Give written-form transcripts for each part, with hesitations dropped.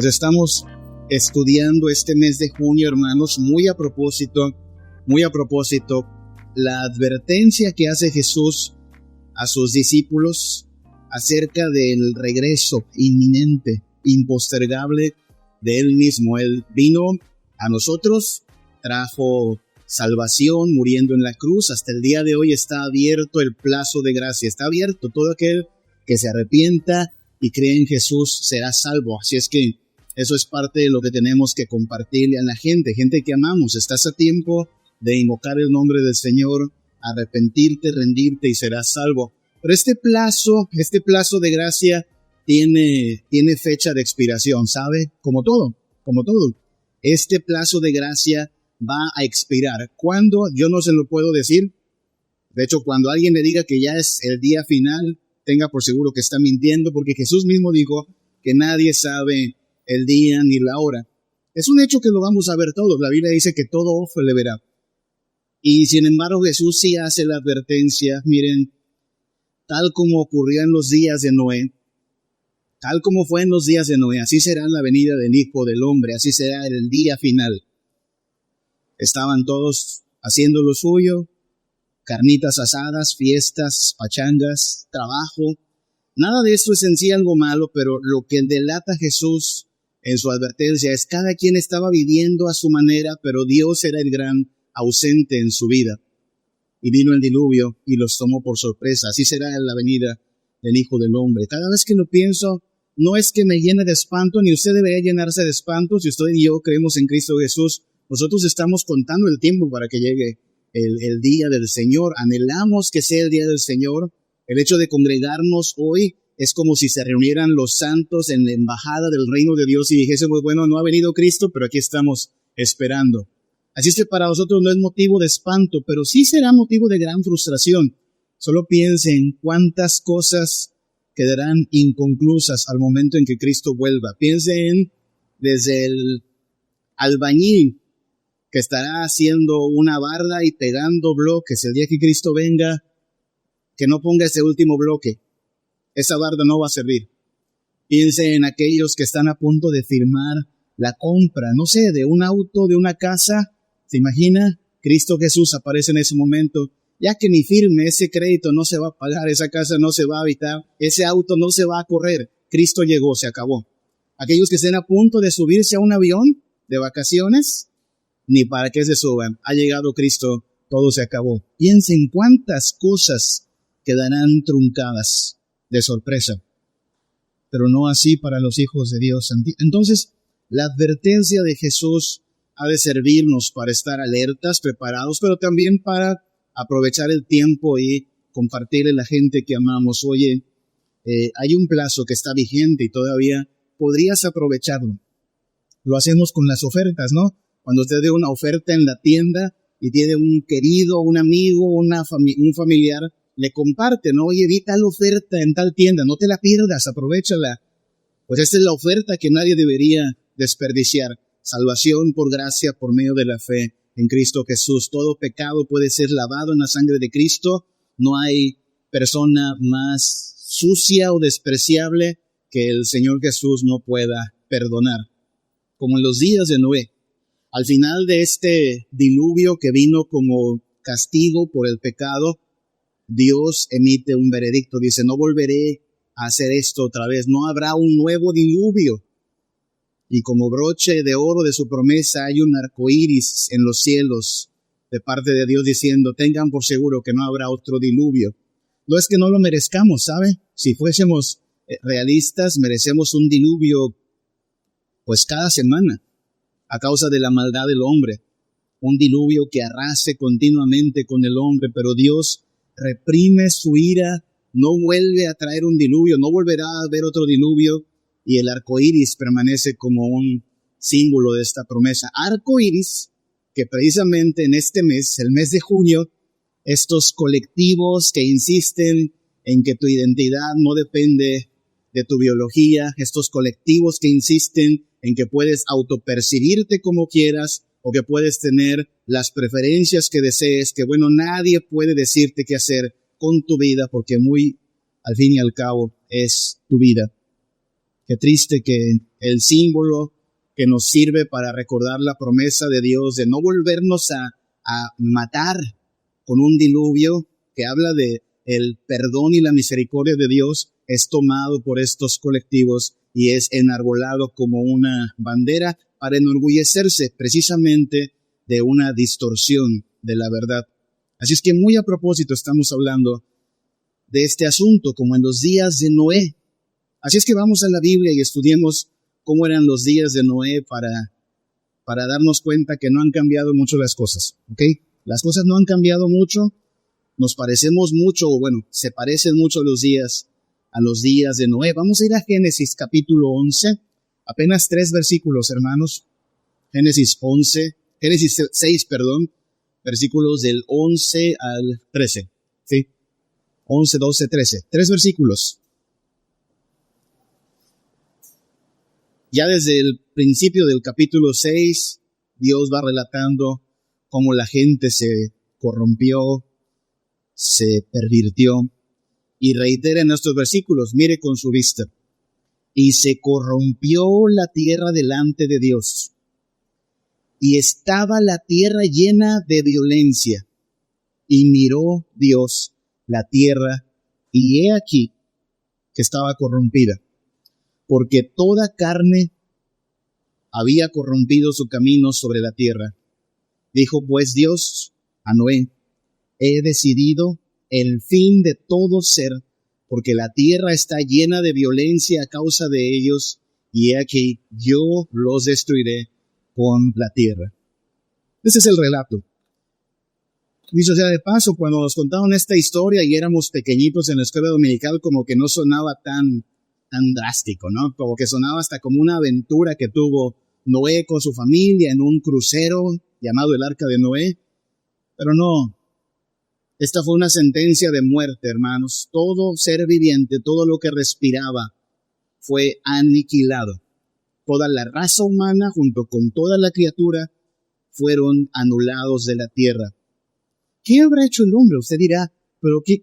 Pues estamos estudiando este mes de junio, hermanos, muy a propósito, la advertencia que hace Jesús a sus discípulos acerca del regreso inminente, impostergable de Él mismo. Él vino a nosotros, trajo salvación muriendo en la cruz. Hasta el día de hoy está abierto el plazo de gracia, está abierto. Todo aquel que se arrepienta y cree en Jesús será salvo. Así es que eso es parte de lo que tenemos que compartirle a la gente que amamos. Estás a tiempo de invocar el nombre del Señor, arrepentirte, rendirte y serás salvo. Pero este plazo de gracia tiene fecha de expiración, ¿sabe? Como todo. Este plazo de gracia va a expirar. ¿Cuándo? Yo no se lo puedo decir. De hecho, cuando alguien le diga que ya es el día final, tenga por seguro que está mintiendo, porque Jesús mismo dijo que nadie sabe el día ni la hora. Es un hecho que lo vamos a ver todos. La Biblia dice que todo ojo le verá. Y sin embargo, Jesús sí hace la advertencia. Miren, tal como ocurrió en los días de Noé, tal como fue en los días de Noé, así será la venida del Hijo del Hombre, así será el día final. Estaban todos haciendo lo suyo, carnitas asadas, fiestas, pachangas, trabajo. Nada de esto es en sí algo malo, pero lo que delata Jesús en su advertencia es cada quien estaba viviendo a su manera, pero Dios era el gran ausente en su vida. Y vino el diluvio y los tomó por sorpresa. Así será la venida del Hijo del Hombre. Cada vez que lo pienso, no es que me llene de espanto, ni usted debería llenarse de espanto. Si usted y yo creemos en Cristo Jesús, nosotros estamos contando el tiempo para que llegue el día del Señor. Anhelamos que sea el día del Señor. El hecho de congregarnos hoy es como si se reunieran los santos en la embajada del reino de Dios y dijésemos, bueno, no ha venido Cristo, pero aquí estamos esperando. Así es que para nosotros no es motivo de espanto, pero sí será motivo de gran frustración. Solo piense en cuántas cosas quedarán inconclusas al momento en que Cristo vuelva. Piense en desde el albañil que estará haciendo una barda y pegando bloques. El día que Cristo venga, que no ponga ese último bloque. Esa barda no va a servir. Piense en aquellos que están a punto de firmar la compra, no sé, de un auto, de una casa. ¿Se imagina? Cristo Jesús aparece en ese momento. Ya que ni firme, ese crédito no se va a pagar, esa casa no se va a habitar, ese auto no se va a correr. Cristo llegó, se acabó. Aquellos que estén a punto de subirse a un avión de vacaciones, ni para qué se suban. Ha llegado Cristo, todo se acabó. Piensen cuántas cosas quedarán truncadas de sorpresa. Pero no así para los hijos de Dios. Entonces, la advertencia de Jesús ha de servirnos para estar alertas, preparados, pero también para aprovechar el tiempo y compartirle a la gente que amamos. Oye, hay un plazo que está vigente y todavía podrías aprovecharlo. Lo hacemos con las ofertas, ¿no? Cuando usted ve una oferta en la tienda y tiene un querido, un amigo, un familiar, le comparte, ¿no? Oye, vi tal oferta en tal tienda, no te la pierdas, aprovéchala. Pues esta es la oferta que nadie debería desperdiciar. Salvación por gracia, por medio de la fe en Cristo Jesús. Todo pecado puede ser lavado en la sangre de Cristo. No hay persona más sucia o despreciable que el Señor Jesús no pueda perdonar. Como en los días de Noé. Al final de este diluvio que vino como castigo por el pecado, Dios emite un veredicto. Dice, no volveré a hacer esto otra vez. No habrá un nuevo diluvio. Y como broche de oro de su promesa hay un arco iris en los cielos de parte de Dios diciendo, tengan por seguro que no habrá otro diluvio. No es que no lo merezcamos, ¿sabe? Si fuésemos realistas, merecemos un diluvio pues cada semana a causa de la maldad del hombre. Un diluvio que arrase continuamente con el hombre, pero Dios reprime su ira, no vuelve a traer un diluvio, no volverá a haber otro diluvio. Y el arco iris permanece como un símbolo de esta promesa. Arco iris, que precisamente en este mes, el mes de junio, estos colectivos que insisten en que tu identidad no depende de tu biología, estos colectivos que insisten en que puedes autopercibirte como quieras o que puedes tener las preferencias que desees, que bueno, nadie puede decirte qué hacer con tu vida porque muy al fin y al cabo es tu vida. Qué triste que el símbolo que nos sirve para recordar la promesa de Dios de no volvernos a matar con un diluvio que habla de el perdón y la misericordia de Dios, es tomado por estos colectivos y es enarbolado como una bandera para enorgullecerse precisamente de una distorsión de la verdad. Así es que muy a propósito estamos hablando de este asunto como en los días de Noé. Así es que vamos a la Biblia y estudiemos cómo eran los días de Noé para darnos cuenta que no han cambiado mucho las cosas, ¿ok? Las cosas no han cambiado mucho, nos parecemos mucho, o bueno, se parecen mucho a los días de Noé. Vamos a ir a Génesis capítulo 11, apenas 3 versículos, hermanos. Génesis 6, versículos del 11 al 13, ¿sí? 11, 12, 13, 3 versículos. Ya desde el principio del capítulo 6, Dios va relatando cómo la gente se corrompió, se pervirtió, y reitera en estos versículos, mire con su vista, y se corrompió la tierra delante de Dios, y estaba la tierra llena de violencia, y miró Dios la tierra, y he aquí que estaba corrompida, porque toda carne había corrompido su camino sobre la tierra. Dijo pues Dios a Noé, he decidido el fin de todo ser, porque la tierra está llena de violencia a causa de ellos, y he aquí yo los destruiré con la tierra. Ese es el relato. Dicho sea de paso, cuando nos contaron esta historia y éramos pequeñitos en la escuela dominical, como que no sonaba tan drástico, ¿no? Como que sonaba hasta como una aventura que tuvo Noé con su familia en un crucero llamado el Arca de Noé. Pero no, esta fue una sentencia de muerte, hermanos. Todo ser viviente, todo lo que respiraba fue aniquilado. Toda la raza humana, junto con toda la criatura, fueron anulados de la tierra. ¿Qué habrá hecho el hombre? Usted dirá, pero ¿qué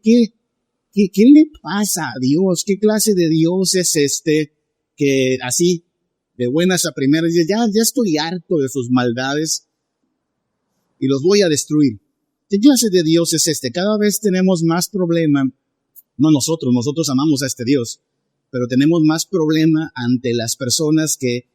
le pasa a Dios? ¿Qué clase de Dios es este que así, de buenas a primeras, dice, ya estoy harto de sus maldades y los voy a destruir? ¿Qué clase de Dios es este? Cada vez tenemos más problema, no nosotros amamos a este Dios, pero tenemos más problema ante las personas que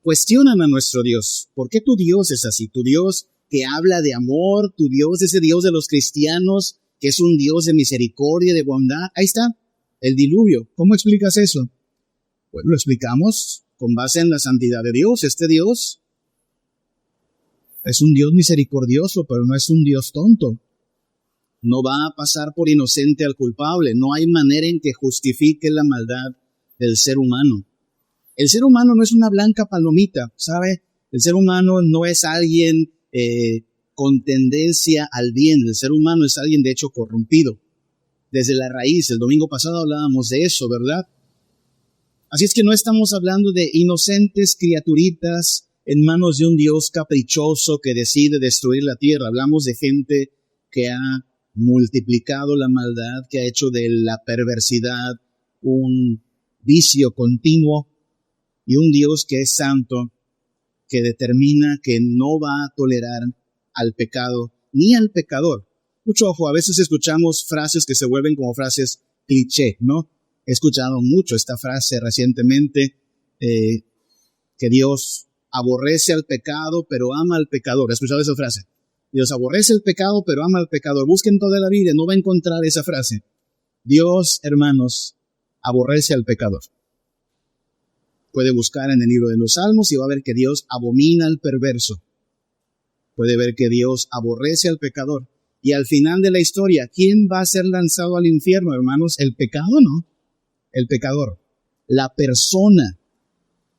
cuestionan a nuestro Dios. ¿Por qué tu Dios es así? Tu Dios que habla de amor, tu Dios, ese Dios de los cristianos, que es un Dios de misericordia, de bondad. Ahí está, el diluvio. ¿Cómo explicas eso? Pues lo explicamos con base en la santidad de Dios. Este Dios es un Dios misericordioso, pero no es un Dios tonto. No va a pasar por inocente al culpable. No hay manera en que justifique la maldad del ser humano. El ser humano no es una blanca palomita, ¿sabe? El ser humano no es alguien con tendencia al bien. El ser humano es alguien de hecho corrompido. Desde la raíz, el domingo pasado hablábamos de eso, ¿verdad? Así es que no estamos hablando de inocentes criaturitas en manos de un Dios caprichoso que decide destruir la tierra. Hablamos de gente que ha multiplicado la maldad, que ha hecho de la perversidad un vicio continuo, y un Dios que es santo, que determina que no va a tolerar al pecado ni al pecador. Mucho ojo, a veces escuchamos frases que se vuelven como frases cliché, ¿no? He escuchado mucho esta frase recientemente, que Dios aborrece al pecado, pero ama al pecador. ¿Has escuchado esa frase? Dios aborrece el pecado, pero ama al pecador. Busquen toda la Biblia, no va a encontrar esa frase. Dios, hermanos, aborrece al pecador. Puede buscar en el libro de los Salmos y va a ver que Dios abomina al perverso. Puede ver que Dios aborrece al pecador. Y al final de la historia, ¿quién va a ser lanzado al infierno, hermanos? ¿El pecado? No. El pecador. La persona.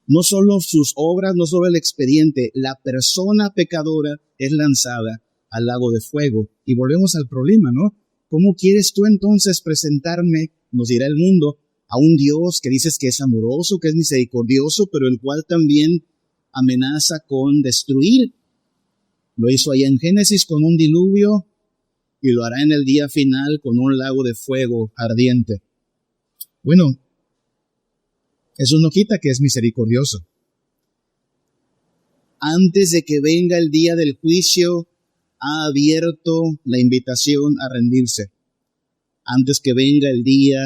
No solo sus obras, no solo el expediente. La persona pecadora es lanzada al lago de fuego. Y volvemos al problema, ¿no? ¿Cómo quieres tú entonces presentarme, nos dirá el mundo, a un Dios que dices que es amoroso, que es misericordioso, pero el cual también amenaza con destruir? Lo hizo allá en Génesis con un diluvio y lo hará en el día final con un lago de fuego ardiente. Bueno, Eso no quita que es misericordioso. Antes de que venga el día del juicio, ha abierto la invitación a rendirse. Antes que venga el día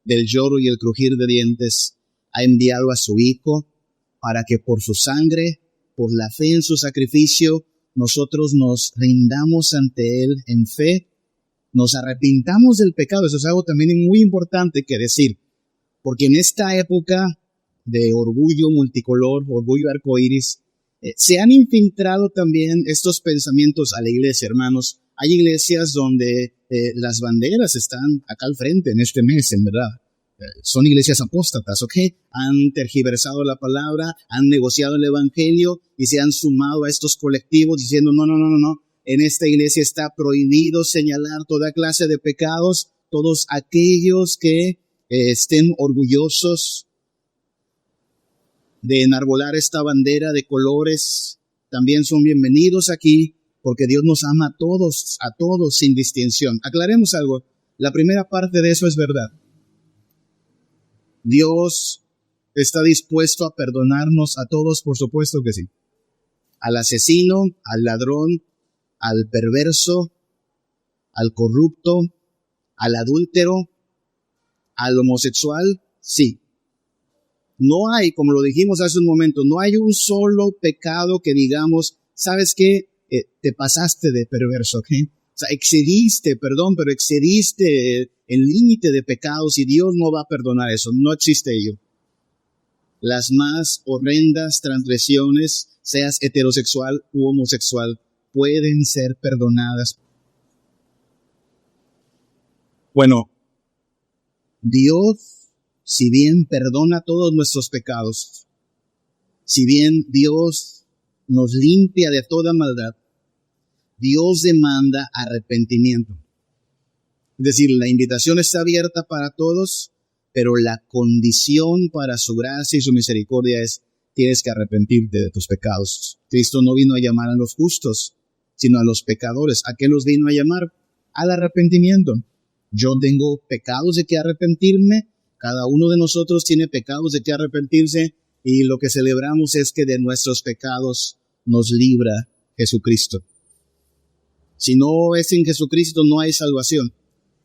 del lloro y el crujir de dientes, ha enviado a su Hijo para que por su sangre, por la fe en su sacrificio, nosotros nos rindamos ante Él en fe, nos arrepintamos del pecado. Eso es algo también muy importante que decir, porque en esta época de orgullo multicolor, orgullo arcoíris, se han infiltrado también estos pensamientos a la iglesia, hermanos. Hay iglesias donde las banderas están acá al frente en este mes, en verdad. Son iglesias apóstatas, ¿ok? Han tergiversado la palabra, han negociado el evangelio y se han sumado a estos colectivos diciendo, no. En esta iglesia está prohibido señalar toda clase de pecados. Todos aquellos que estén orgullosos de enarbolar esta bandera de colores, también son bienvenidos aquí, porque Dios nos ama a todos sin distinción. Aclaremos algo, la primera parte de eso es verdad. Dios está dispuesto a perdonarnos a todos, por supuesto que sí. Al asesino, al ladrón, al perverso, al corrupto, al adúltero, al homosexual, sí. No hay, como lo dijimos hace un momento, no hay un solo pecado que digamos, ¿sabes qué? Te pasaste de perverso, ¿ok? O sea, excediste el límite de pecados y Dios no va a perdonar eso, no existe ello. Las más horrendas transgresiones, seas heterosexual u homosexual, pueden ser perdonadas. Bueno, Dios, si bien perdona todos nuestros pecados, si bien Dios nos limpia de toda maldad, Dios demanda arrepentimiento. Es decir, la invitación está abierta para todos, pero la condición para su gracia y su misericordia es, tienes que arrepentirte de tus pecados. Cristo no vino a llamar a los justos, sino a los pecadores. ¿A qué los vino a llamar? Al arrepentimiento. Yo tengo pecados de que arrepentirme, cada uno de nosotros tiene pecados de que arrepentirse, y lo que celebramos es que de nuestros pecados nos libra Jesucristo. Si no es en Jesucristo, no hay salvación.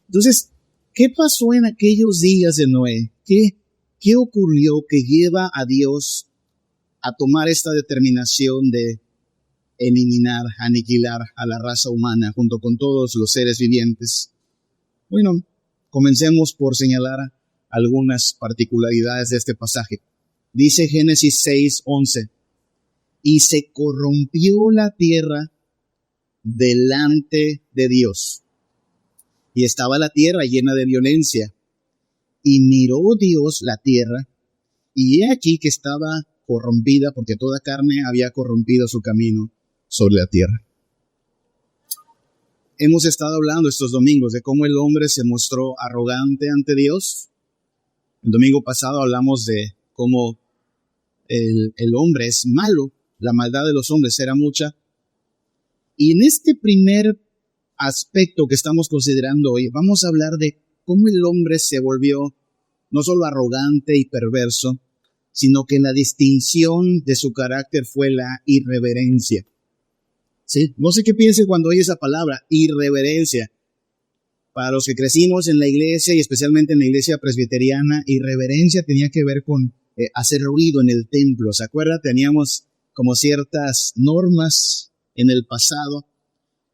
Entonces, ¿qué pasó en aquellos días de Noé? ¿Qué ocurrió que lleva a Dios a tomar esta determinación de eliminar, aniquilar a la raza humana junto con todos los seres vivientes? Bueno, comencemos por señalar algunas particularidades de este pasaje. Dice Génesis 6:11, y se corrompió la tierra delante de Dios, y estaba la tierra llena de violencia, y miró Dios la tierra, y he aquí que estaba corrompida, porque toda carne había corrompido su camino sobre la tierra. Hemos estado hablando estos domingos de cómo el hombre se mostró arrogante ante Dios. El domingo pasado hablamos de cómo el hombre es malo, la maldad de los hombres era mucha. Y en este primer aspecto que estamos considerando hoy, vamos a hablar de cómo el hombre se volvió no solo arrogante y perverso, sino que la distinción de su carácter fue la irreverencia. ¿Sí? No sé qué piense cuando oye esa palabra, irreverencia. Para los que crecimos en la iglesia y especialmente en la iglesia presbiteriana, irreverencia tenía que ver con hacer ruido en el templo. ¿Se acuerda? Teníamos como ciertas normas en el pasado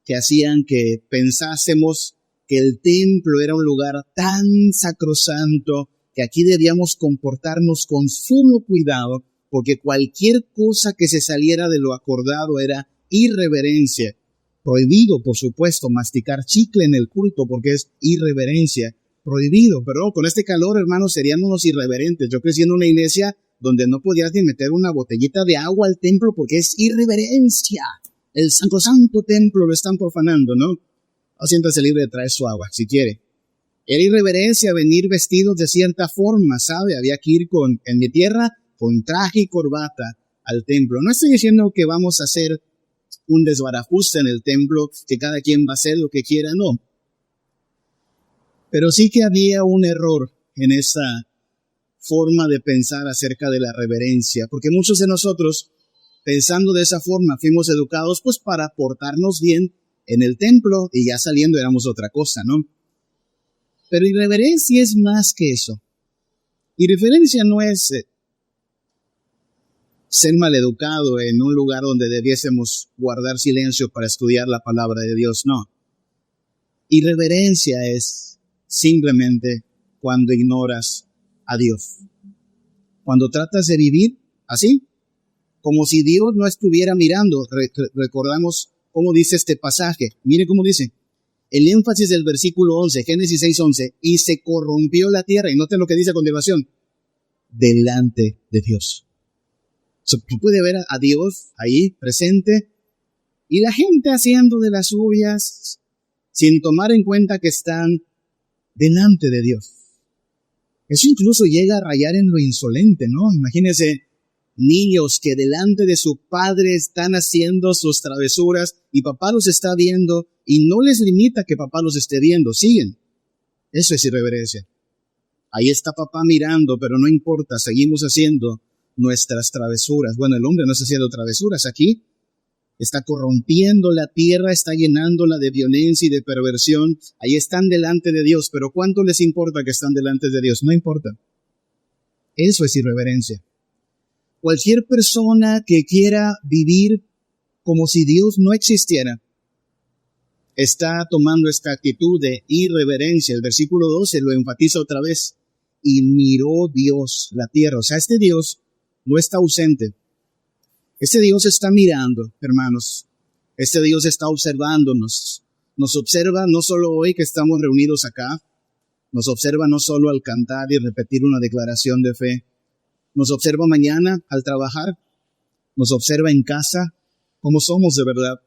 que hacían que pensásemos que el templo era un lugar tan sacrosanto que aquí debíamos comportarnos con sumo cuidado, porque cualquier cosa que se saliera de lo acordado era irreverencia. Prohibido, por supuesto, masticar chicle en el culto porque es irreverencia. Prohibido, pero con este calor, hermanos, seríamos unos irreverentes. Yo crecí en una iglesia donde no podías ni meter una botellita de agua al templo porque es irreverencia. El santo templo lo están profanando, ¿no? O siéntase libre de traer su agua, si quiere. Era irreverencia venir vestidos de cierta forma, ¿sabe? Había que ir en mi tierra, con traje y corbata al templo. No estoy diciendo que vamos a hacer un desbarajuste en el templo, que cada quien va a hacer lo que quiera, no. Pero sí que había un error en esa forma de pensar acerca de la reverencia, porque muchos de nosotros, pensando de esa forma, fuimos educados pues para portarnos bien en el templo y ya saliendo éramos otra cosa, ¿no? Pero irreverencia es más que eso. Irreverencia no es ser maleducado en un lugar donde debiésemos guardar silencio para estudiar la palabra de Dios, no. Irreverencia es simplemente cuando ignoras a Dios. Cuando tratas de vivir así, como si Dios no estuviera mirando. Recordamos cómo dice este pasaje. Mire cómo dice. El énfasis del versículo 11, Génesis 6:11, y se corrompió la tierra. Y noten lo que dice a continuación. Delante de Dios. Tú puedes ver a Dios ahí presente y la gente haciendo de las suyas sin tomar en cuenta que están delante de Dios. Eso incluso llega a rayar en lo insolente, ¿no? Imagínense niños que delante de su padre están haciendo sus travesuras y papá los está viendo y no les limita que papá los esté viendo, siguen. Eso es irreverencia. Ahí está papá mirando, pero no importa, seguimos haciendo nuestras travesuras. Bueno, el hombre no está haciendo travesuras aquí. Está corrompiendo la tierra, está llenándola de violencia y de perversión. Ahí están delante de Dios, pero ¿cuánto les importa que están delante de Dios? No importa. Eso es irreverencia. Cualquier persona que quiera vivir como si Dios no existiera, está tomando esta actitud de irreverencia. El versículo 12 lo enfatiza otra vez. Y miró Dios la tierra. O sea, este Dios no está ausente. Este Dios está mirando, hermanos. Este Dios está observándonos. Nos observa no solo hoy que estamos reunidos acá. Nos observa no solo al cantar y repetir una declaración de fe. Nos observa mañana al trabajar. Nos observa en casa, como somos de verdad.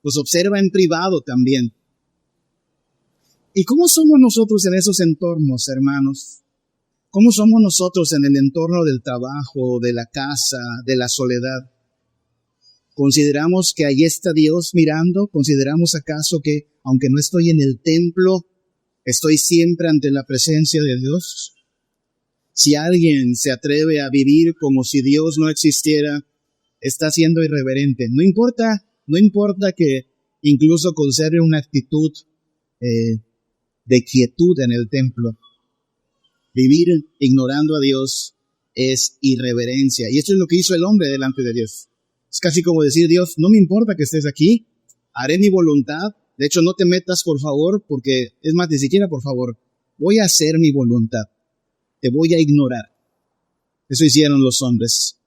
Nos observa en privado también. ¿Y cómo somos nosotros en esos entornos, hermanos? ¿Cómo somos nosotros en el entorno del trabajo, de la casa, de la soledad? ¿Consideramos que ahí está Dios mirando? ¿Consideramos acaso que, aunque no estoy en el templo, estoy siempre ante la presencia de Dios? Si alguien se atreve a vivir como si Dios no existiera, está siendo irreverente. No importa que incluso conserve una actitud de quietud en el templo. Vivir ignorando a Dios es irreverencia. Y esto es lo que hizo el hombre delante de Dios. Es casi como decir, Dios, no me importa que estés aquí, haré mi voluntad. De hecho, no te metas, por favor, porque, es más, ni siquiera por favor, voy a hacer mi voluntad. Te voy a ignorar. Eso hicieron los hombres.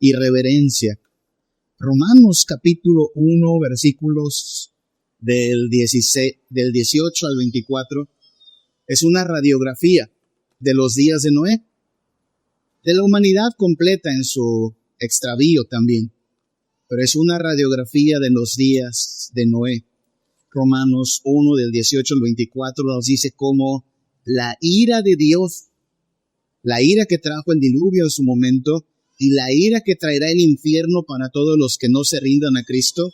Irreverencia. Romanos capítulo 1, versículos del 18 al 24, es una radiografía de los días de Noé, de la humanidad completa en su extravío también, pero es una radiografía de los días de Noé. Romanos 1 del 18 al 24 nos dice cómo la ira de Dios, la ira que trajo el diluvio en su momento y la ira que traerá el infierno para todos los que no se rindan a Cristo,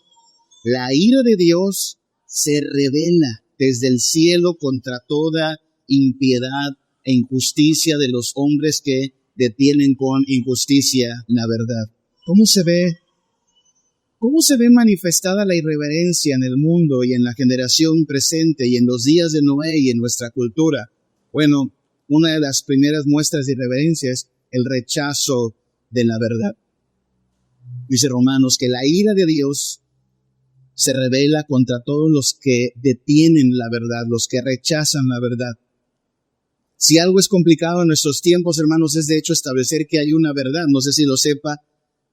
la ira de Dios se revela desde el cielo contra toda impiedad e injusticia de los hombres que detienen con injusticia la verdad. ¿Cómo se ve manifestada la irreverencia en el mundo y en la generación presente y en los días de Noé y en nuestra cultura? Bueno, una de las primeras muestras de irreverencia es el rechazo de la verdad. Dice Romanos que la ira de Dios se revela contra todos los que detienen la verdad, los que rechazan la verdad. Si algo es complicado en nuestros tiempos, hermanos, es de hecho establecer que hay una verdad. No sé si lo sepa,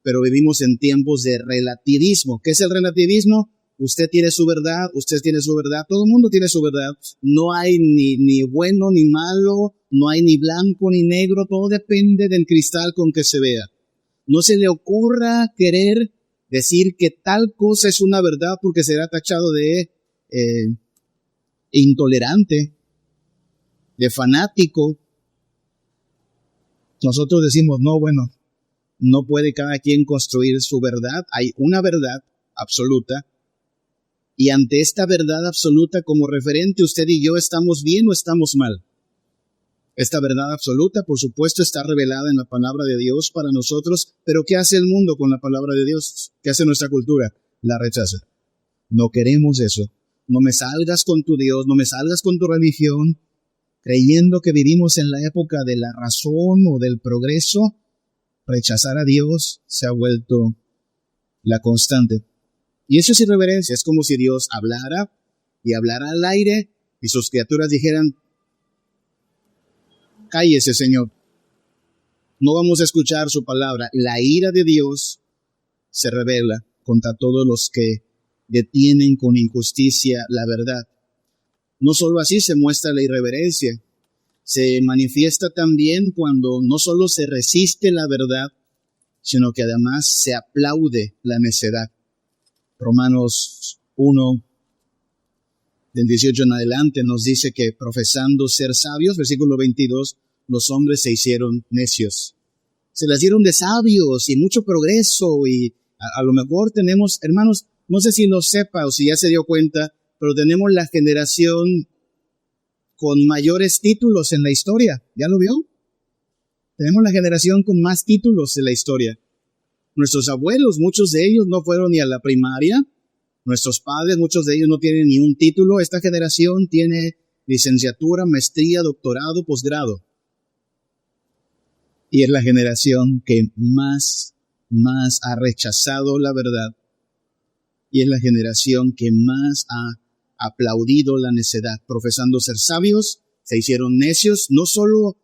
pero vivimos en tiempos de relativismo. ¿Qué es el relativismo? Usted tiene su verdad, usted tiene su verdad, todo el mundo tiene su verdad. No hay ni bueno ni malo, no hay ni blanco ni negro, todo depende del cristal con que se vea. No se le ocurra querer decir que tal cosa es una verdad porque será tachado de intolerante, de fanático. Nosotros decimos, no, bueno, no puede cada quien construir su verdad. Hay una verdad absoluta. Y ante esta verdad absoluta como referente, usted y yo estamos bien o estamos mal. Esta verdad absoluta, por supuesto, está revelada en la palabra de Dios para nosotros, pero ¿qué hace el mundo con la palabra de Dios? ¿Qué hace nuestra cultura? La rechaza. No queremos eso. No me salgas con tu Dios, no me salgas con tu religión, creyendo que vivimos en la época de la razón o del progreso. Rechazar a Dios se ha vuelto la constante. Y eso es irreverencia. Es como si Dios hablara y hablara al aire y sus criaturas dijeran: cállese, Señor. No vamos a escuchar su palabra. La ira de Dios se revela contra todos los que detienen con injusticia la verdad. No solo así se muestra la irreverencia, se manifiesta también cuando no solo se resiste la verdad, sino que además se aplaude la necedad. Romanos 1, del 18 en adelante, nos dice que profesando ser sabios, versículo 22, los hombres se hicieron necios. Se las dieron de sabios y mucho progreso, y a lo mejor tenemos, hermanos, no sé si lo sepa o si ya se dio cuenta, pero tenemos la generación con mayores títulos en la historia. ¿Ya lo vio? Tenemos la generación con más títulos en la historia. Nuestros abuelos, muchos de ellos no fueron ni a la primaria. Nuestros padres, muchos de ellos no tienen ni un título. Esta generación tiene licenciatura, maestría, doctorado, posgrado. Y es la generación que más ha rechazado la verdad. Y es la generación que más ha aplaudido la necedad. Profesando ser sabios, se hicieron necios. No solo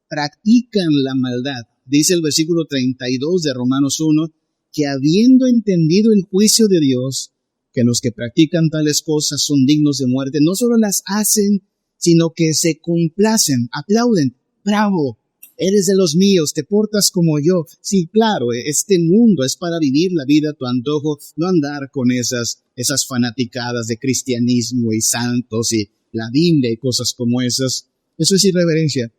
practican la maldad. Dice el versículo 32 de Romanos 1, que habiendo entendido el juicio de Dios, que los que practican tales cosas son dignos de muerte, no solo las hacen, sino que se complacen, aplauden. ¡Bravo! Eres de los míos, te portas como yo. Sí, claro, este mundo es para vivir la vida a tu antojo, no andar con esas fanaticadas de cristianismo y santos y la Biblia y cosas como esas. Eso es irreverencia.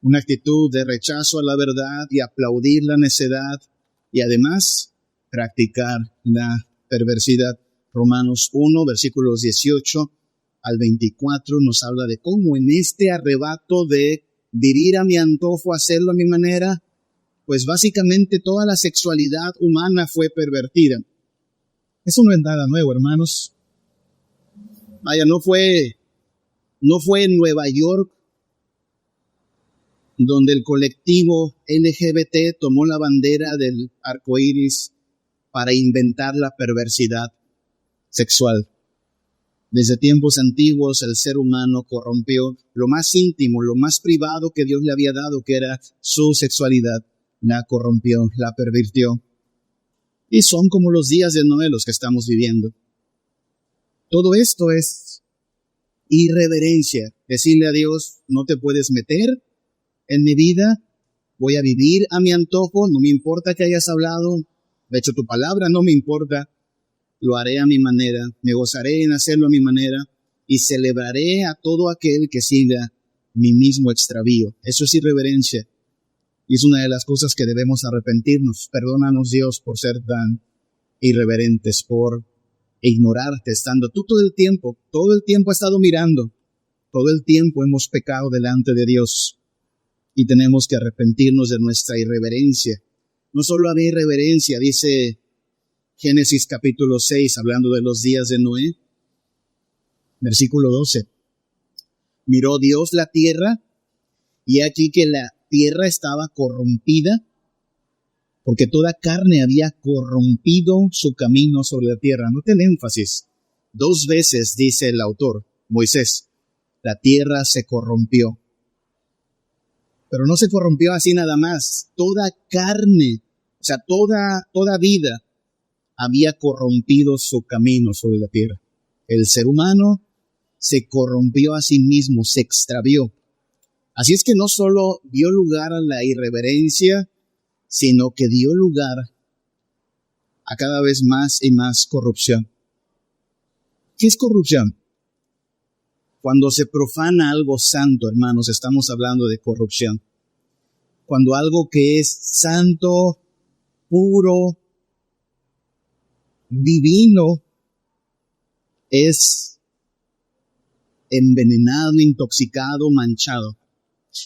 Una actitud de rechazo a la verdad y aplaudir la necedad y además practicar la perversidad. Romanos 1, versículos 18 al 24 nos habla de cómo en este arrebato de vivir a mi antojo, hacerlo a mi manera, pues básicamente toda la sexualidad humana fue pervertida. Eso no es nada nuevo, hermanos. Vaya, no fue en Nueva York donde el colectivo LGBT tomó la bandera del arco iris para inventar la perversidad sexual. Desde tiempos antiguos el ser humano corrompió lo más íntimo, lo más privado que Dios le había dado, que era su sexualidad. La corrompió, la pervirtió. Y son como los días de Noé los que estamos viviendo. Todo esto es irreverencia. Decirle a Dios: no te puedes meter en mi vida, voy a vivir a mi antojo, no me importa que hayas hablado, de hecho tu palabra no me importa, lo haré a mi manera, me gozaré en hacerlo a mi manera y celebraré a todo aquel que siga mi mismo extravío. Eso es irreverencia y es una de las cosas que debemos arrepentirnos. Perdónanos, Dios, por ser tan irreverentes, por ignorarte, estando tú todo el tiempo has estado mirando, todo el tiempo hemos pecado delante de Dios. Y tenemos que arrepentirnos de nuestra irreverencia. No solo había irreverencia, dice Génesis capítulo 6, hablando de los días de Noé, versículo 12. Miró Dios la tierra, y aquí que la tierra estaba corrompida, porque toda carne había corrompido su camino sobre la tierra. Note el énfasis. 2 veces dice el autor, Moisés, la tierra se corrompió. Pero no se corrompió así nada más. Toda carne, o sea, toda vida había corrompido su camino sobre la tierra. El ser humano se corrompió a sí mismo, se extravió. Así es que no solo dio lugar a la irreverencia, sino que dio lugar a cada vez más y más corrupción. ¿Qué es corrupción? Cuando se profana algo santo, hermanos, estamos hablando de corrupción. Cuando algo que es santo, puro, divino, es envenenado, intoxicado, manchado.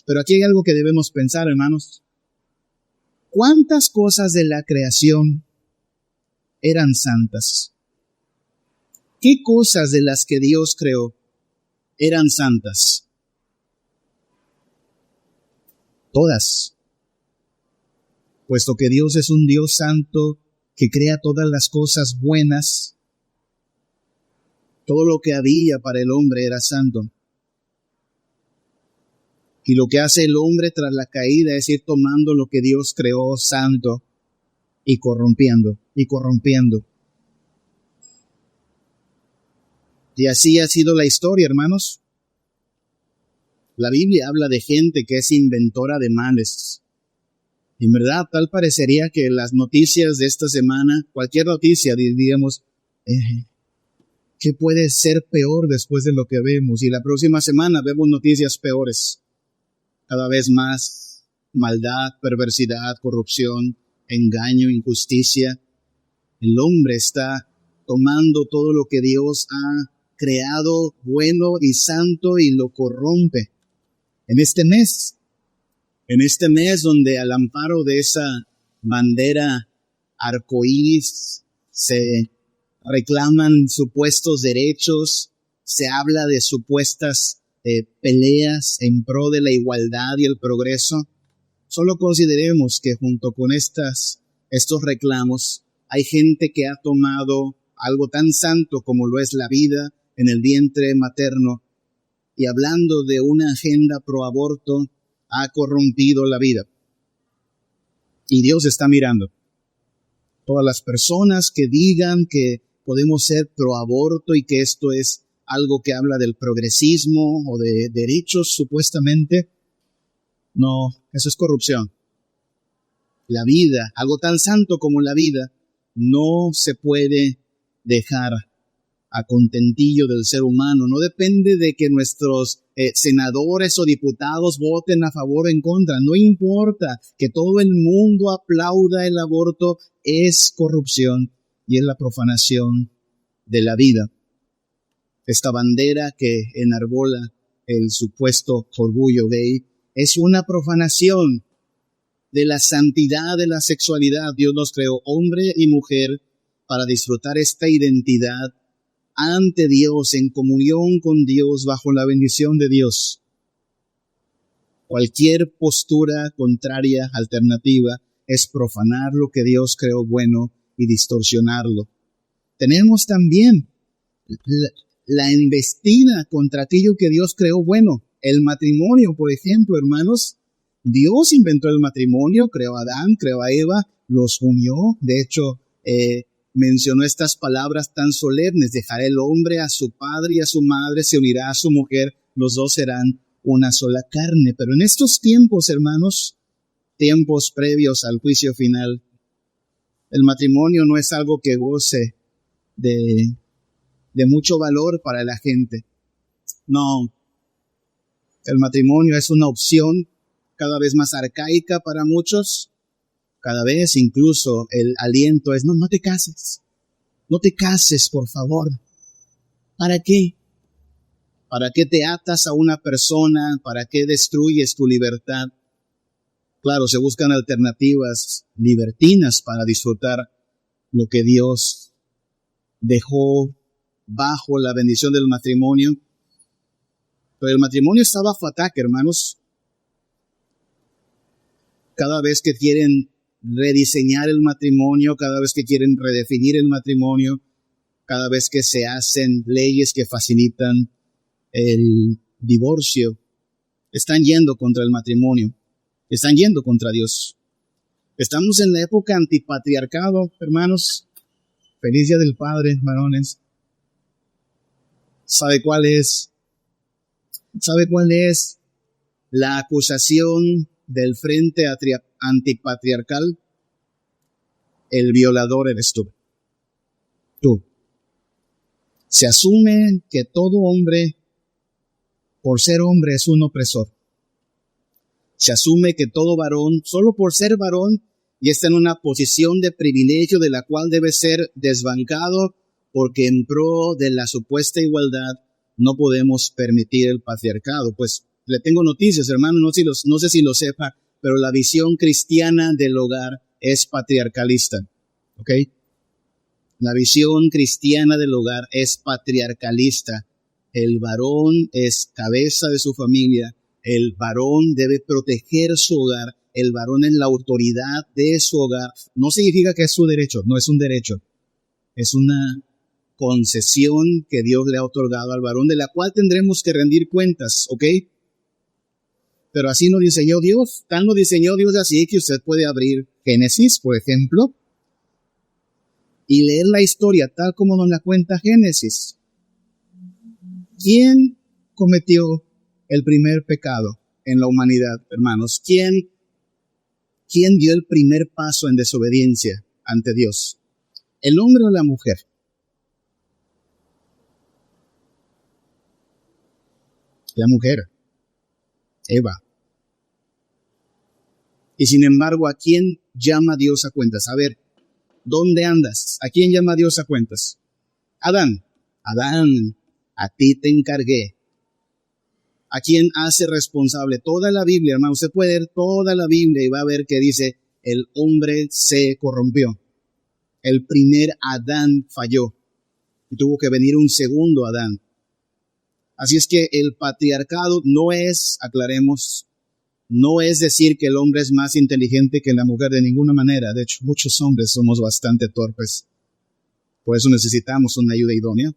Pero aquí hay algo que debemos pensar, hermanos. ¿Cuántas cosas de la creación eran santas? ¿Qué cosas de las que Dios creó eran santas? Todas. Puesto que Dios es un Dios santo que crea todas las cosas buenas, todo lo que había para el hombre era santo. Y lo que hace el hombre tras la caída es ir tomando lo que Dios creó santo y corrompiendo, y corrompiendo. Y así ha sido la historia, hermanos. La Biblia habla de gente que es inventora de males. Y en verdad, tal parecería que las noticias de esta semana, cualquier noticia, diríamos, ¿qué puede ser peor después de lo que vemos? Y la próxima semana vemos noticias peores. Cada vez más maldad, perversidad, corrupción, engaño, injusticia. El hombre está tomando todo lo que Dios ha creado bueno y santo y lo corrompe. En este mes donde al amparo de esa bandera arcoíris se reclaman supuestos derechos, se habla de supuestas peleas en pro de la igualdad y el progreso. Solo consideremos que junto con estos reclamos hay gente que ha tomado algo tan santo como lo es la vida en el vientre materno y hablando de una agenda pro aborto ha corrompido la vida. Y Dios está mirando. Todas las personas que digan que podemos ser pro aborto y que esto es algo que habla del progresismo o de derechos supuestamente, no, eso es corrupción. La vida, algo tan santo como la vida, no se puede dejar a contentillo del ser humano. No depende de que nuestros senadores o diputados voten a favor o en contra. No importa que todo el mundo aplauda el aborto, es corrupción y es la profanación de la vida. Esta bandera que enarbola el supuesto orgullo gay es una profanación de la santidad de la sexualidad. Dios nos creó hombre y mujer para disfrutar esta identidad ante Dios, en comunión con Dios, bajo la bendición de Dios. Cualquier postura contraria, alternativa, es profanar lo que Dios creó bueno y distorsionarlo. Tenemos también la embestida contra aquello que Dios creó bueno. El matrimonio, por ejemplo, hermanos, Dios inventó el matrimonio, creó a Adán, creó a Eva, los unió. De hecho, mencionó estas palabras tan solemnes: dejará el hombre a su padre y a su madre, se unirá a su mujer, los dos serán una sola carne. Pero en estos tiempos, hermanos, tiempos previos al juicio final, el matrimonio no es algo que goce de mucho valor para la gente. No, el matrimonio es una opción cada vez más arcaica para muchos. Cada vez incluso el aliento es, no te cases. No te cases, por favor. ¿Para qué? ¿Para qué te atas a una persona? ¿Para qué destruyes tu libertad? Claro, se buscan alternativas libertinas para disfrutar lo que Dios dejó bajo la bendición del matrimonio. Pero el matrimonio está bajo ataque, hermanos. Cada vez que quieren rediseñar el matrimonio, cada vez que quieren redefinir el matrimonio, cada vez que se hacen leyes que facilitan el divorcio, están yendo contra el matrimonio, están yendo contra Dios. Estamos en la época antipatriarcado, hermanos. Feliz Día del Padre, varones. ¿Sabe cuál es la acusación del frente antipatriarcal? El violador eres tú. Tú. Se asume que todo hombre, por ser hombre, es un opresor. Se asume que todo varón, solo por ser varón, y está en una posición de privilegio de la cual debe ser desbancado, porque en pro de la supuesta igualdad no podemos permitir el patriarcado. Pues le tengo noticias, hermano, no sé si lo sepa, pero la visión cristiana del hogar es patriarcalista, ¿ok? La visión cristiana del hogar es patriarcalista. El varón es cabeza de su familia, el varón debe proteger su hogar, el varón es la autoridad de su hogar. No significa que es su derecho, no es un derecho, es una concesión que Dios le ha otorgado al varón, de la cual tendremos que rendir cuentas, ¿ok? Pero así lo diseñó Dios, tan lo diseñó Dios así que usted puede abrir Génesis, por ejemplo, y leer la historia tal como nos la cuenta Génesis. ¿Quién cometió el primer pecado en la humanidad, hermanos? ¿Quién dio el primer paso en desobediencia ante Dios? ¿El hombre o la mujer? La mujer, Eva. Y sin embargo, ¿a quién llama Dios a cuentas? A ver, ¿dónde andas? ¿A quién llama Dios a cuentas? Adán, a ti te encargué. ¿A quién hace responsable? Toda la Biblia, hermano, usted puede leer toda la Biblia y va a ver que dice, el hombre se corrompió. El primer Adán falló y tuvo que venir un segundo Adán. Así es que el patriarcado no es, aclaremos, no es decir que el hombre es más inteligente que la mujer de ninguna manera. De hecho, muchos hombres somos bastante torpes. Por eso necesitamos una ayuda idónea.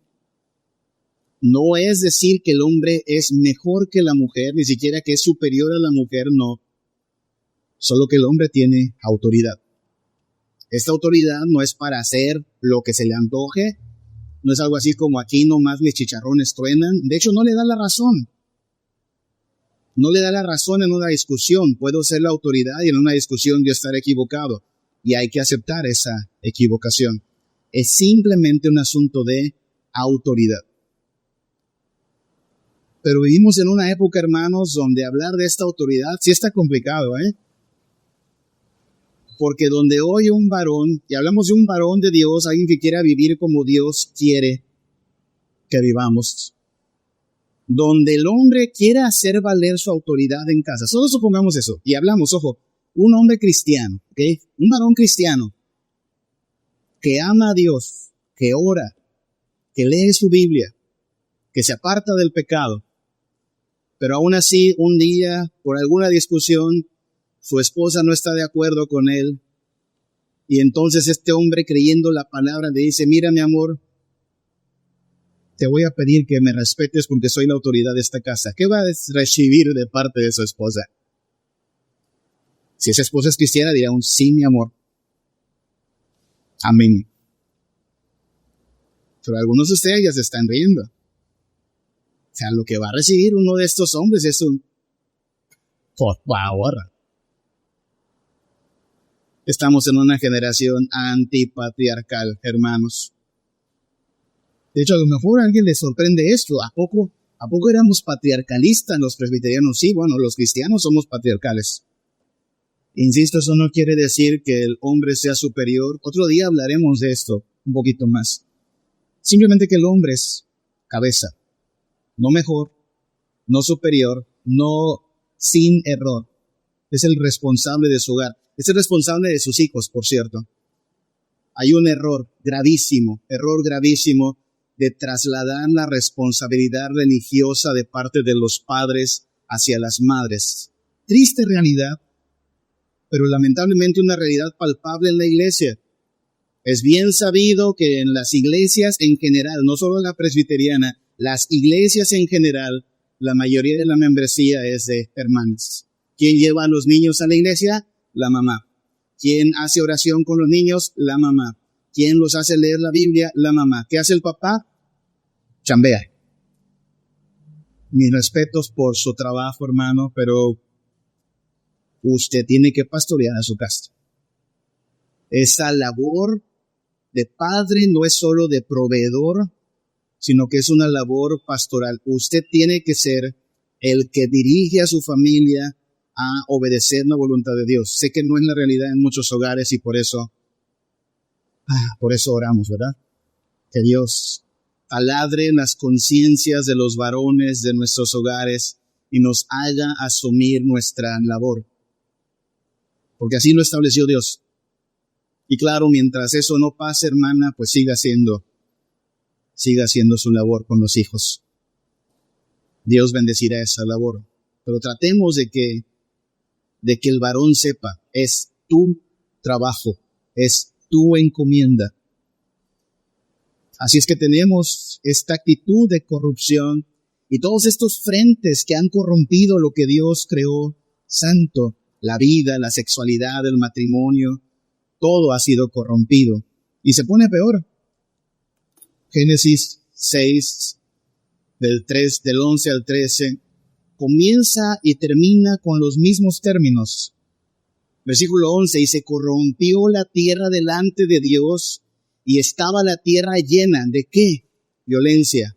No es decir que el hombre es mejor que la mujer, ni siquiera que es superior a la mujer, no. Solo que el hombre tiene autoridad. Esta autoridad no es para hacer lo que se le antoje, no es algo así como aquí nomás mis chicharrones truenan. De hecho, no le da la razón. No le da la razón en una discusión. Puedo ser la autoridad y en una discusión yo estar equivocado. Y hay que aceptar esa equivocación. Es simplemente un asunto de autoridad. Pero vivimos en una época, hermanos, donde hablar de esta autoridad sí está complicado, ¿eh? Porque donde hoy un varón, y hablamos de un varón de Dios, alguien que quiera vivir como Dios quiere que vivamos, donde el hombre quiera hacer valer su autoridad en casa. Solo supongamos eso, y hablamos, ojo, un hombre cristiano, ¿ok? Un varón cristiano que ama a Dios, que ora, que lee su Biblia, que se aparta del pecado, pero aún así un día, por alguna discusión, su esposa no está de acuerdo con él, y entonces este hombre, creyendo la palabra, le dice, mira mi amor, te voy a pedir que me respetes porque soy la autoridad de esta casa. ¿Qué va a recibir de parte de su esposa? Si esa esposa es cristiana, dirá un sí, mi amor. Amén. Pero algunos de ustedes ya se están riendo. O sea, lo que va a recibir uno de estos hombres es un por favor. Estamos en una generación antipatriarcal, hermanos. De hecho, a lo mejor a alguien le sorprende esto. ¿A poco éramos patriarcalistas los presbiterianos? Sí, bueno, los cristianos somos patriarcales. Insisto, eso no quiere decir que el hombre sea superior. Otro día hablaremos de esto un poquito más. Simplemente que el hombre es cabeza. No mejor, no superior, no sin error. Es el responsable de su hogar. Es el responsable de sus hijos, por cierto. Hay un error gravísimo de trasladar la responsabilidad religiosa de parte de los padres hacia las madres. Triste realidad, pero lamentablemente una realidad palpable en la iglesia. Es bien sabido que en las iglesias en general, no solo la presbiteriana, las iglesias en general, la mayoría de la membresía es de hermanas. ¿Quién lleva a los niños a la iglesia? La mamá. ¿Quién hace oración con los niños? La mamá. ¿Quién los hace leer la Biblia? La mamá. ¿Qué hace el papá? Chambea. Mis respetos por su trabajo, hermano, pero usted tiene que pastorear a su casa. Esa labor de padre no es solo de proveedor, sino que es una labor pastoral. Usted tiene que ser el que dirige a su familia a obedecer la voluntad de Dios. Sé que no es la realidad en muchos hogares y por eso oramos, ¿verdad? Que Dios taladre las conciencias de los varones de nuestros hogares y nos haga asumir nuestra labor. Porque así lo estableció Dios. Y claro, mientras eso no pase, hermana, pues siga haciendo su labor con los hijos. Dios bendecirá esa labor. Pero tratemos de que el varón sepa, es tu trabajo, es tu encomienda. Así es que tenemos esta actitud de corrupción y todos estos frentes que han corrompido lo que Dios creó santo, la vida, la sexualidad, el matrimonio, todo ha sido corrompido. Y se pone peor. Génesis 6, del 11 al 13, comienza y termina con los mismos términos. Versículo 11, y se corrompió la tierra delante de Dios, y estaba la tierra llena ¿de qué? Violencia.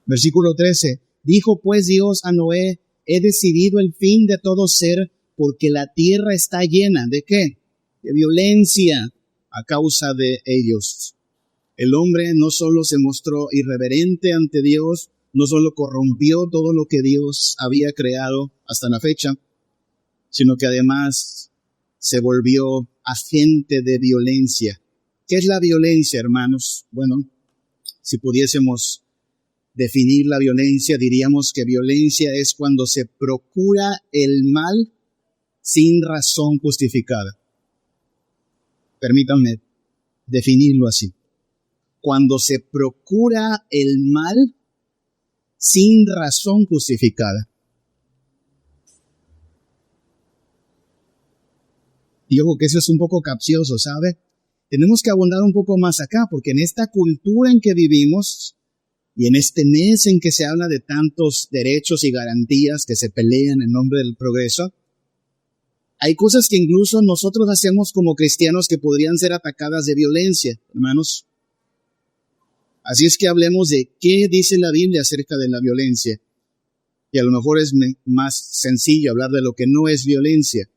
Versículo 13, dijo pues Dios a Noé, he decidido el fin de todo ser, porque la tierra está llena ¿de qué? De violencia a causa de ellos. El hombre no solo se mostró irreverente ante Dios, no solo corrompió todo lo que Dios había creado hasta la fecha, sino que además se volvió agente de violencia. ¿Qué es la violencia, hermanos? Bueno, si pudiésemos definir la violencia, diríamos que violencia es cuando se procura el mal sin razón justificada. Permítanme definirlo así. Cuando se procura el mal sin razón justificada. Y ojo que eso es un poco capcioso, ¿sabe? Tenemos que abundar un poco más acá, porque en esta cultura en que vivimos y en este mes en que se habla de tantos derechos y garantías que se pelean en nombre del progreso, hay cosas que incluso nosotros hacemos como cristianos que podrían ser atacadas de violencia, hermanos. Así es que hablemos de qué dice la Biblia acerca de la violencia. Y a lo mejor es más sencillo hablar de lo que no es violencia.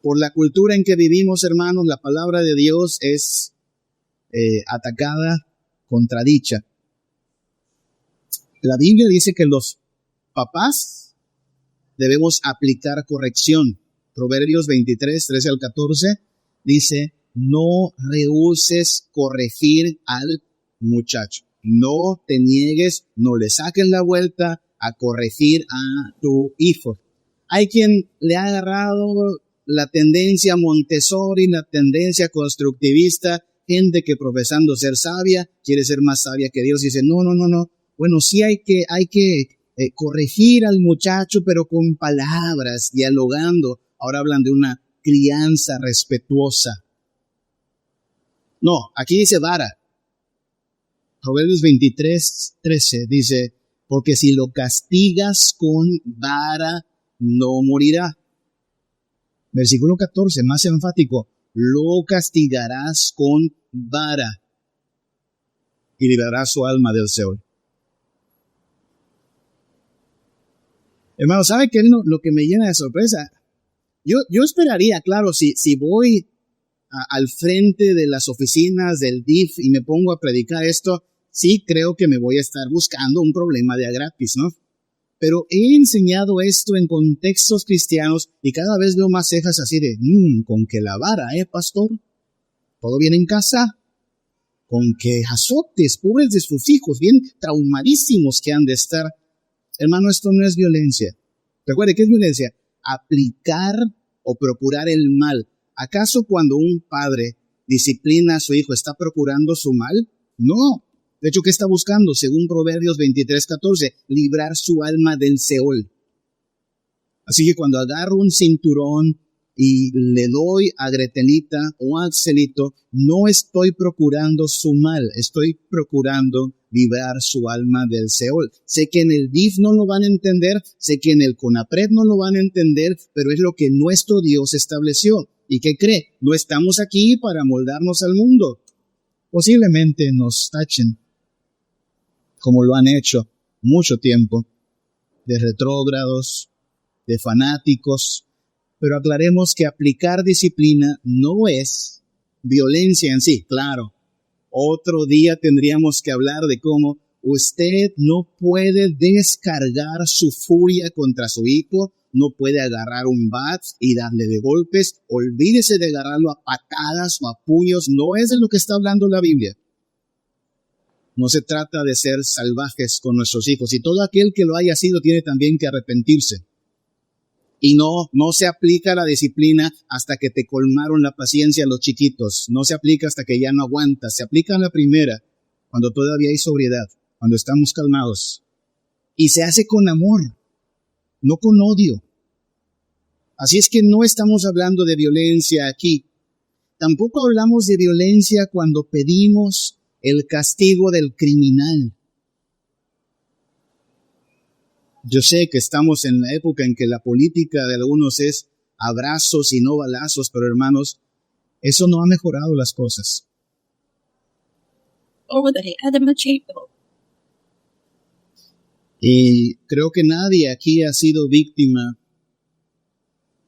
Por la cultura en que vivimos, hermanos, la palabra de Dios es atacada, contradicha. La Biblia dice que los papás debemos aplicar corrección. Proverbios 23, 13 al 14 dice, no rehúses corregir al muchacho. No te niegues, no le saques la vuelta a corregir a tu hijo. Hay quien le ha agarrado la tendencia Montessori, la tendencia constructivista, gente que profesando ser sabia, quiere ser más sabia que Dios, dice, no. Bueno, sí hay que corregir al muchacho, pero con palabras, dialogando. Ahora hablan de una crianza respetuosa. No, aquí dice vara. Proverbios 23, 13 dice, porque si lo castigas con vara, no morirá. Versículo 14, más enfático, lo castigarás con vara y liberarás su alma del Seol. Hermano, ¿sabe qué es lo que me llena de sorpresa? Yo esperaría, claro, si voy al frente de las oficinas del DIF y me pongo a predicar esto, sí creo que me voy a estar buscando un problema de a gratis, ¿no? Pero he enseñado esto en contextos cristianos y cada vez veo más cejas así de, con que la vara, pastor, todo bien en casa, con que azotes, pobres de sus hijos, bien traumadísimos que han de estar. Hermano, esto no es violencia. Recuerde, ¿qué es violencia? Aplicar o procurar el mal. ¿Acaso cuando un padre disciplina a su hijo está procurando su mal? No. De hecho, ¿qué está buscando? Según Proverbios 23:14, librar su alma del Seol. Así que cuando agarro un cinturón y le doy a Gretelita o a Axelito, no estoy procurando su mal, estoy procurando librar su alma del Seol. Sé que en el DIF no lo van a entender, sé que en el CONAPRED no lo van a entender, pero es lo que nuestro Dios estableció. ¿Y qué cree? No estamos aquí para moldarnos al mundo. Posiblemente nos tachen, como lo han hecho mucho tiempo, de retrógrados, de fanáticos, pero aclaremos que aplicar disciplina no es violencia en sí, claro. Otro día tendríamos que hablar de cómo usted no puede descargar su furia contra su hijo, no puede agarrar un bat y darle de golpes. Olvídese de agarrarlo a patadas o a puños. No es de lo que está hablando la Biblia. No se trata de ser salvajes con nuestros hijos. Y todo aquel que lo haya sido tiene también que arrepentirse. Y no se aplica la disciplina hasta que te colmaron la paciencia los chiquitos. No se aplica hasta que ya no aguantas. Se aplica en la primera, cuando todavía hay sobriedad, cuando estamos calmados. Y se hace con amor, no con odio. Así es que no estamos hablando de violencia aquí. Tampoco hablamos de violencia cuando pedimos el castigo del criminal. Yo sé que estamos en la época en que la política de algunos es abrazos y no balazos, pero hermanos, eso no ha mejorado las cosas. Y creo que nadie aquí ha sido víctima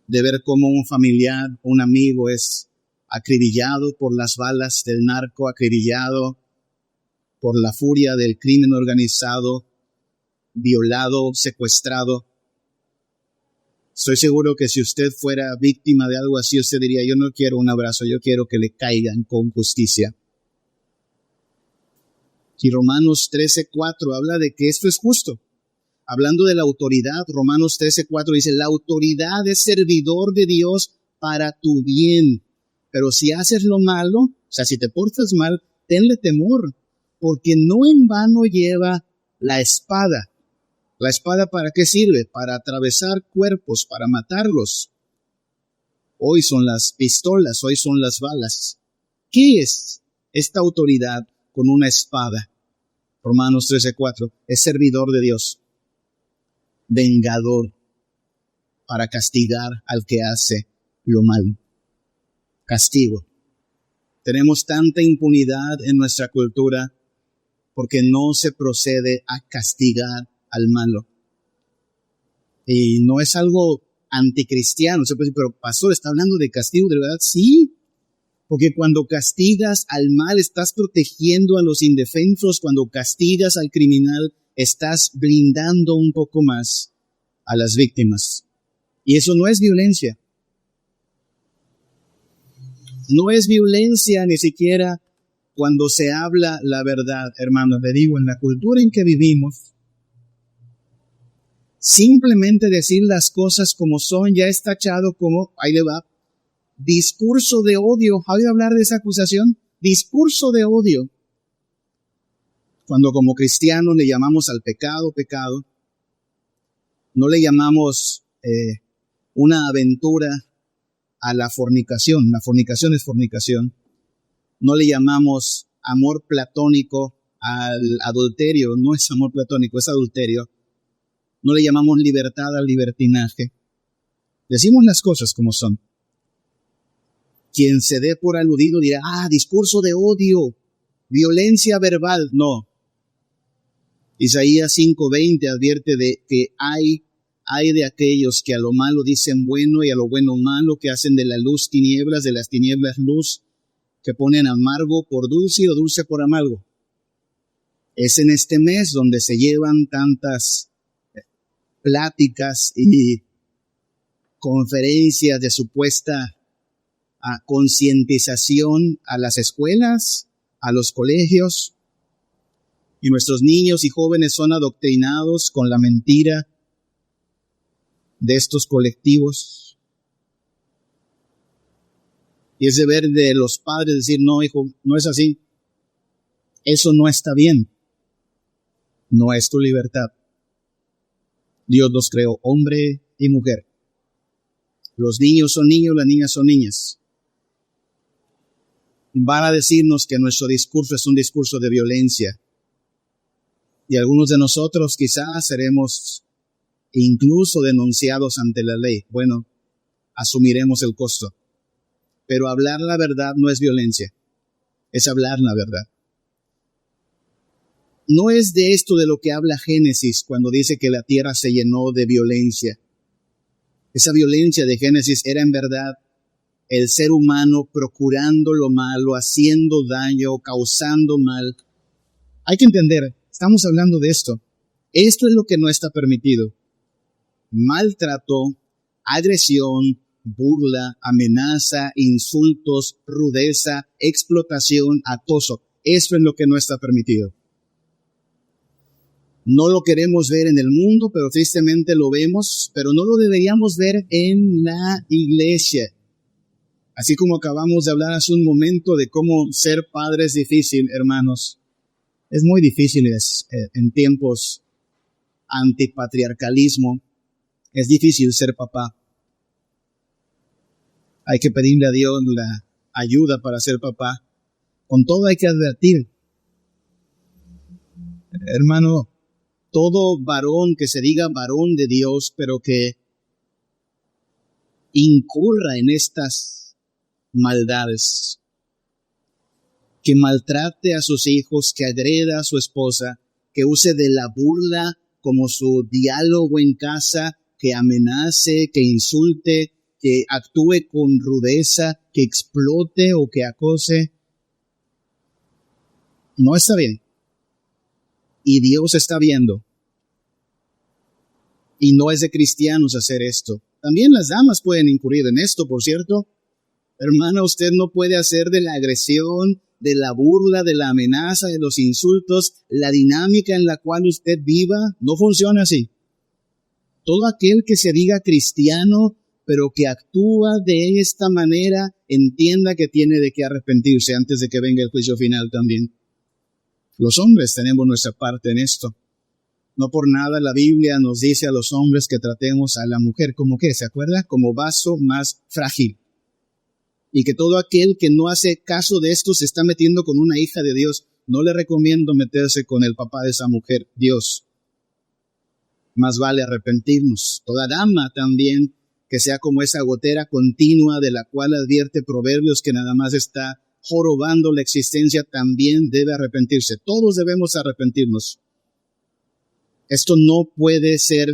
de ver cómo un familiar, un amigo es acribillado por las balas del narco, acribillado por la furia del crimen organizado, violado, secuestrado. Estoy seguro que si usted fuera víctima de algo así, usted diría, yo no quiero un abrazo, yo quiero que le caigan con justicia. Y Romanos 13:4 habla de que esto es justo. Hablando de la autoridad, Romanos 13:4 dice, la autoridad es servidor de Dios para tu bien. Pero si haces lo malo, o sea, si te portas mal, tenle temor, porque no en vano lleva la espada. ¿La espada para qué sirve? Para atravesar cuerpos, para matarlos. Hoy son las pistolas, hoy son las balas. ¿Qué es esta autoridad con una espada? Romanos 13:4, es servidor de Dios, vengador, para castigar al que hace lo malo. Castigo. Tenemos tanta impunidad en nuestra cultura porque no se procede a castigar al malo. Y no es algo anticristiano. Pero pastor, ¿está hablando de castigo de verdad? Sí, porque cuando castigas al mal estás protegiendo a los indefensos. Cuando castigas al criminal estás blindando un poco más a las víctimas. Y eso no es violencia. No es violencia ni siquiera cuando se habla la verdad, hermanos. Le digo, en la cultura en que vivimos, simplemente decir las cosas como son ya es tachado como, ahí le va, discurso de odio. ¿Ha oído hablar de esa acusación? Discurso de odio. Cuando como cristianos le llamamos al pecado, pecado, no le llamamos una aventura a la fornicación. La fornicación es fornicación. No le llamamos amor platónico al adulterio. No es amor platónico, es adulterio. No le llamamos libertad al libertinaje. Decimos las cosas como son. Quien se dé por aludido dirá, discurso de odio, violencia verbal. No. Isaías 5:20 advierte de que hay de aquellos que a lo malo dicen bueno y a lo bueno malo, que hacen de la luz tinieblas, de las tinieblas luz, que ponen amargo por dulce o dulce por amargo. Es en este mes donde se llevan tantas pláticas y conferencias de supuesta concientización a las escuelas, a los colegios, y nuestros niños y jóvenes son adoctrinados con la mentira de estos colectivos. Y es deber de los padres decir, no, hijo, no es así. Eso no está bien. No es tu libertad. Dios los creó hombre y mujer. Los niños son niños, las niñas son niñas. Van a decirnos que nuestro discurso es un discurso de violencia. Y algunos de nosotros quizás seremos incluso denunciados ante la ley. Bueno, asumiremos el costo. Pero hablar la verdad no es violencia, es hablar la verdad. No es de esto de lo que habla Génesis cuando dice que la tierra se llenó de violencia. Esa violencia de Génesis era en verdad el ser humano procurando lo malo, haciendo daño, causando mal. Hay que entender, estamos hablando de esto. Esto es lo que no está permitido. Maltrato, agresión, burla, amenaza, insultos, rudeza, explotación, acoso. Esto es lo que no está permitido. No lo queremos ver en el mundo, pero tristemente lo vemos, pero no lo deberíamos ver en la iglesia. Así como acabamos de hablar hace un momento de cómo ser padre es difícil, hermanos. Es muy difícil en tiempos antipatriarcalismo. Es difícil ser papá. Hay que pedirle a Dios la ayuda para ser papá. Con todo hay que advertir. Hermano, todo varón que se diga varón de Dios, pero que incurra en estas maldades, que maltrate a sus hijos, que agreda a su esposa, que use de la burla como su diálogo en casa, que amenace, que insulte, que actúe con rudeza, que explote o que acose, no está bien. Y Dios está viendo. Y no es de cristianos hacer esto. También las damas pueden incurrir en esto, por cierto. Hermana, usted no puede hacer de la agresión, de la burla, de la amenaza, de los insultos, la dinámica en la cual usted viva. No funciona así. Todo aquel que se diga cristiano, pero que actúa de esta manera, entienda que tiene de qué arrepentirse antes de que venga el juicio final también. Los hombres tenemos nuestra parte en esto. No por nada la Biblia nos dice a los hombres que tratemos a la mujer como ¿qué? ¿Se acuerda? Como vaso más frágil. Y que todo aquel que no hace caso de esto se está metiendo con una hija de Dios. No le recomiendo meterse con el papá de esa mujer, Dios. Más vale arrepentirnos. Toda dama también que sea como esa gotera continua de la cual advierte Proverbios que nada más está jorobando la existencia, también debe arrepentirse. Todos debemos arrepentirnos. Esto no puede ser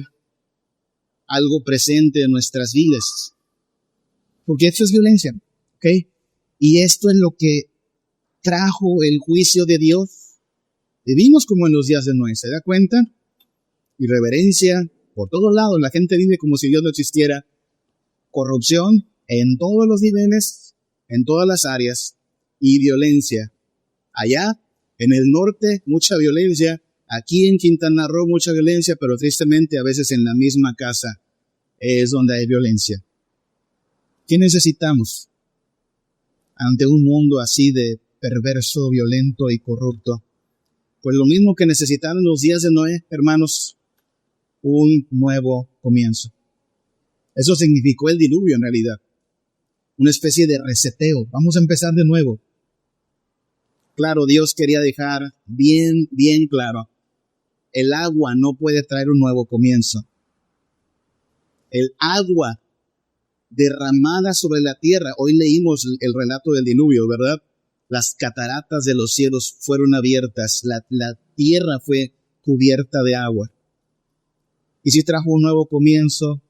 algo presente en nuestras vidas, porque esto es violencia, ¿ok? Y esto es lo que trajo el juicio de Dios. Vivimos como en los días de Noé, ¿se da cuenta? Irreverencia, por todos lados, la gente vive como si Dios no existiera. Corrupción en todos los niveles, en todas las áreas, y violencia. Allá, en el norte, mucha violencia. Aquí en Quintana Roo, mucha violencia, pero tristemente a veces en la misma casa es donde hay violencia. ¿Qué necesitamos ante un mundo así de perverso, violento y corrupto? Pues lo mismo que necesitaron los días de Noé, hermanos, un nuevo comienzo. Eso significó el diluvio en realidad, una especie de reseteo. Vamos a empezar de nuevo. Claro, Dios quería dejar bien claro, el agua no puede traer un nuevo comienzo. El agua derramada sobre la tierra, hoy leímos el relato del diluvio, ¿verdad? Las cataratas de los cielos fueron abiertas, la tierra fue cubierta de agua. Y sí trajo un nuevo comienzo,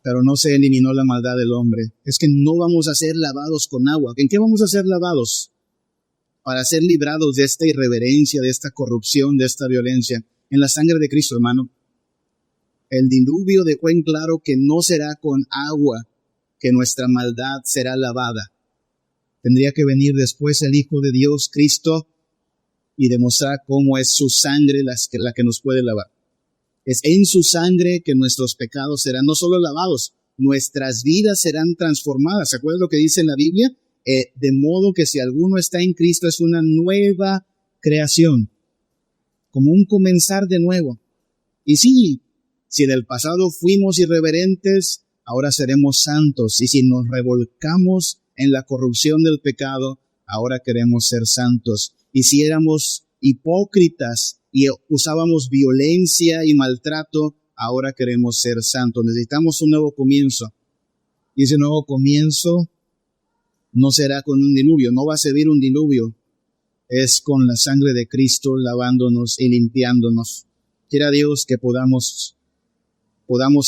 pero no se eliminó la maldad del hombre. Es que no vamos a ser lavados con agua. ¿En qué vamos a ser lavados? Para ser librados de esta irreverencia, de esta corrupción, de esta violencia. En la sangre de Cristo, hermano. El diluvio dejó en claro que no será con agua que nuestra maldad será lavada. Tendría que venir después el Hijo de Dios, Cristo, y demostrar cómo es su sangre la que nos puede lavar. Es en su sangre que nuestros pecados serán no solo lavados, nuestras vidas serán transformadas. ¿Se acuerdan lo que dice en la Biblia? De modo que si alguno está en Cristo es una nueva creación, como un comenzar de nuevo. Y sí, si en el pasado fuimos irreverentes, ahora seremos santos. Y si nos revolcamos en la corrupción del pecado, ahora queremos ser santos. Y si éramos hipócritas y usábamos violencia y maltrato, ahora queremos ser santos. Necesitamos un nuevo comienzo. Y ese nuevo comienzo no será con un diluvio, no va a servir un diluvio. Es con la sangre de Cristo lavándonos y limpiándonos. Quiera Dios que podamos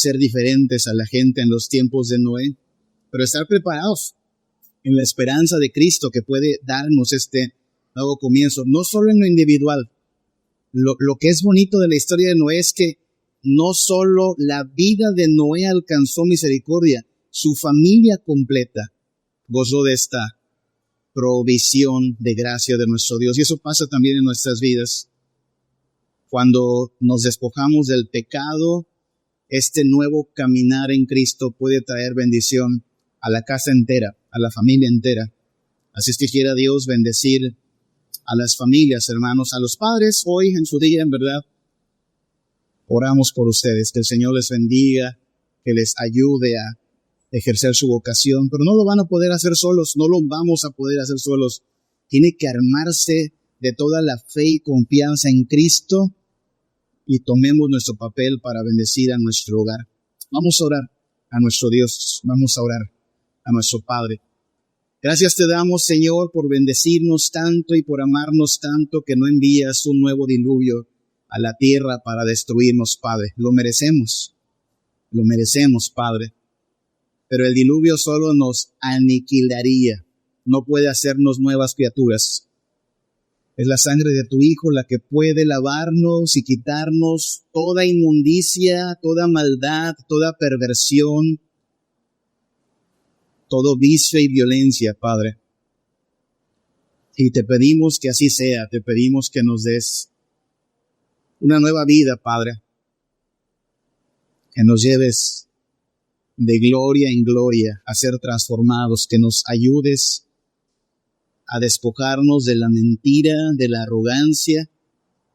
ser diferentes a la gente en los tiempos de Noé. pero estar preparados en la esperanza de Cristo que puede darnos este nuevo comienzo, no solo en lo individual. Lo que es bonito de la historia de Noé es que no solo la vida de Noé alcanzó misericordia, su familia completa gozó de esta provisión de gracia de nuestro Dios. Y eso pasa también en nuestras vidas. Cuando nos despojamos del pecado, este nuevo caminar en Cristo puede traer bendición a la casa entera, a la familia entera. Así es que quiera Dios bendecir a las familias, hermanos, a los padres hoy en su día, en verdad. Oramos por ustedes, que el Señor les bendiga, que les ayude a ejercer su vocación, pero no lo van a poder hacer solos, no lo vamos a poder hacer solos. Tiene que armarse de toda la fe y confianza en Cristo y tomemos nuestro papel para bendecir a nuestro hogar. Vamos a orar a nuestro Dios, vamos a orar a nuestro Padre. Gracias te damos, Señor, por bendecirnos tanto y por amarnos tanto que no envías un nuevo diluvio a la tierra para destruirnos, Padre. Lo merecemos, Padre. Pero el diluvio solo nos aniquilaría, no puede hacernos nuevas criaturas. Es la sangre de tu Hijo la que puede lavarnos y quitarnos toda inmundicia, toda maldad, toda perversión, todo vicio y violencia, Padre. Y te pedimos que así sea, te pedimos que nos des una nueva vida, Padre, que nos lleves de gloria en gloria a ser transformados, que nos ayudes a despojarnos de la mentira, de la arrogancia,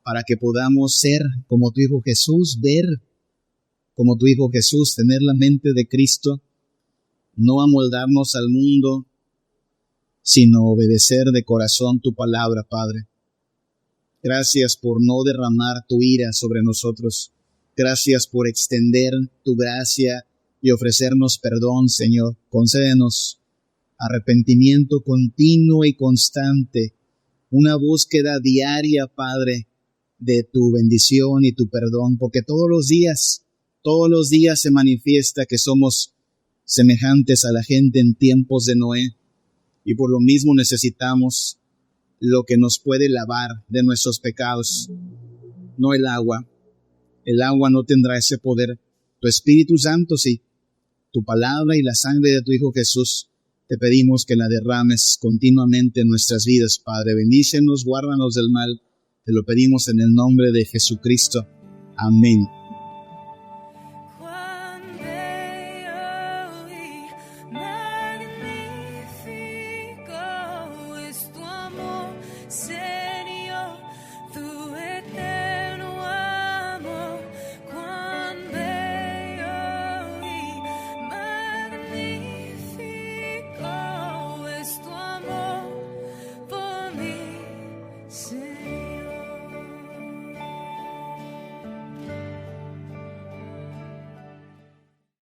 para que podamos ser como tu Hijo Jesús, ver como tu Hijo Jesús, tener la mente de Cristo, no amoldarnos al mundo, sino obedecer de corazón tu palabra, Padre. Gracias por no derramar tu ira sobre nosotros. Gracias por extender tu gracia y ofrecernos perdón, Señor. Concédenos arrepentimiento continuo y constante, una búsqueda diaria, Padre, de tu bendición y tu perdón, porque todos los días se manifiesta que somos semejantes a la gente en tiempos de Noé, y por lo mismo necesitamos lo que nos puede lavar de nuestros pecados, no el agua. El agua no tendrá ese poder. Tu Espíritu Santo sí, tu palabra y la sangre de tu Hijo Jesús, te pedimos que la derrames continuamente en nuestras vidas, Padre. Bendícenos, guárdanos del mal. Te lo pedimos en el nombre de Jesucristo. Amén. Señor.